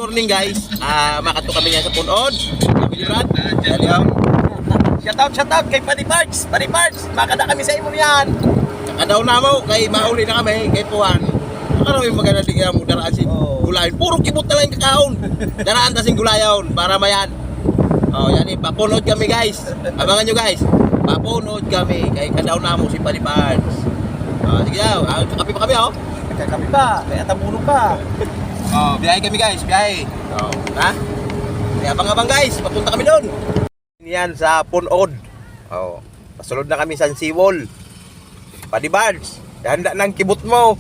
morning guys. Makato kami nga sa punod. Kami ni Brad. Shout out kay Paddy Parts. Paddy Parts, makada kami sa imo niyan. Kakadaw na mo kay mauli na kami kay Puan. Ano yung maganda di mo daraan si gulayon. Puro kibot na lang kakaon. Daraan ta sing gulayon para mayan. Yan papunod kami guys. Abangan nyo guys. Papunod kami kay kadaw na mo si Paddy Parts. Sige daw, kape pa kami Kami pa, kaya tamulong pa. Biyahe kami guys, biyahe. Ha? Kaya abang-abang guys, papunta kami doon. Yan sa Punod. Pasulod na kami sa Siwol. Paddy Parts, handa ng kibot mo.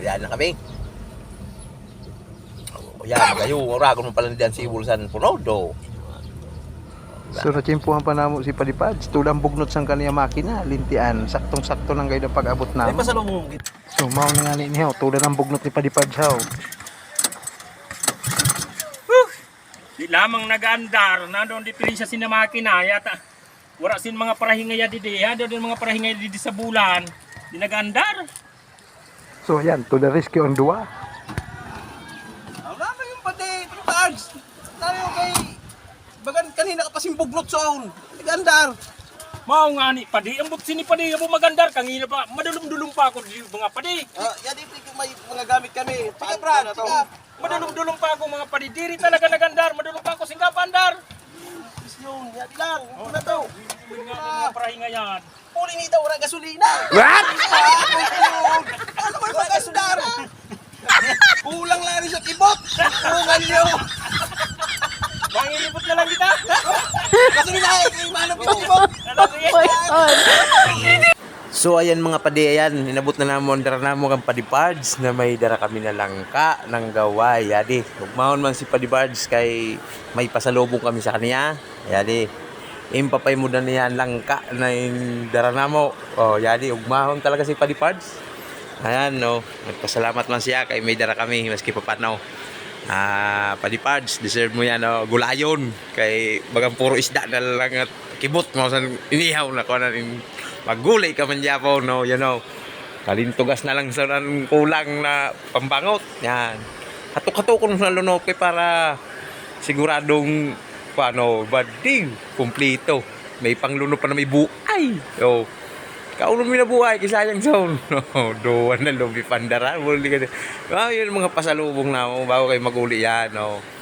Yan na kami. Yan, kayo, oragon mo pala diyan Siwol sa Punod. So natsimpuhan pa namo si Paddy Parts, tulang bugnot sang kaniya makina, lintian, saktong-sakto lang gayud ang pag-abot Ay namo. pasalubong. So mao na nga niyo, tulang ang bugnot ni Paddy Parts haw. Di lamang nag-andar, nandoon di pirin siya sin makina, yata. Wala sin mga parahingaya di ha, doon mga parahingaya di sa bulan. Di nag-andar. So yan, to the rescue on duwa. Wala na yung Paddy Parts. Tayo kay bagan kanina ka pa simbugnot soon. Nag-andar. Mao nga ni padi, ambot sini padi abo magandar kangina pa. Madulum-dulum pa ako di mga padi. Yan di may mga gamit kami. Sige Brad, sige. Madulum-dulum pa ako mga padi. Diri talaga nagandar, madulum pa ako singa pandar. Yun, yan lang. Ano na to? Mga parahingayan. Puli nito, wala gasolina. What? Ano mo yung gasudar? Kulang lang rin sa kibot. Kulang nyo. Mangilibot na lang kita. Gasolina eh. Kaya manong kibot. So ayan mga padi, ayan, inabot na namon, dara namo kang Paddy Parts na may dara kami na langka ng gaway. Yadi, ugmahon man si Paddy Parts kay may pasalubong kami sa kaniya. Yadi, impapay mo na niya langka na dara namo. Yadi, ugmahon talaga si Paddy Parts. Ayan, no, nagpasalamat man siya kay may dara kami maski papanaw. Paddy Parts, deserve mo yan, gulayon. Kay bagang puro isda na lang at kibot mo sa inihaw na kunan maggulay ka man Japo, no, you know. Kalintugas na lang sa kulang na pambangot. Yan. Hatok-hatokon sa lunoke para siguradong bading kumplito. May pangluno pa na may buay. So, kauno mi na buhay kisayang zone. No, doon na lubi pandara. Yun mga pasalubong na mo bago kayo maguli yan, no.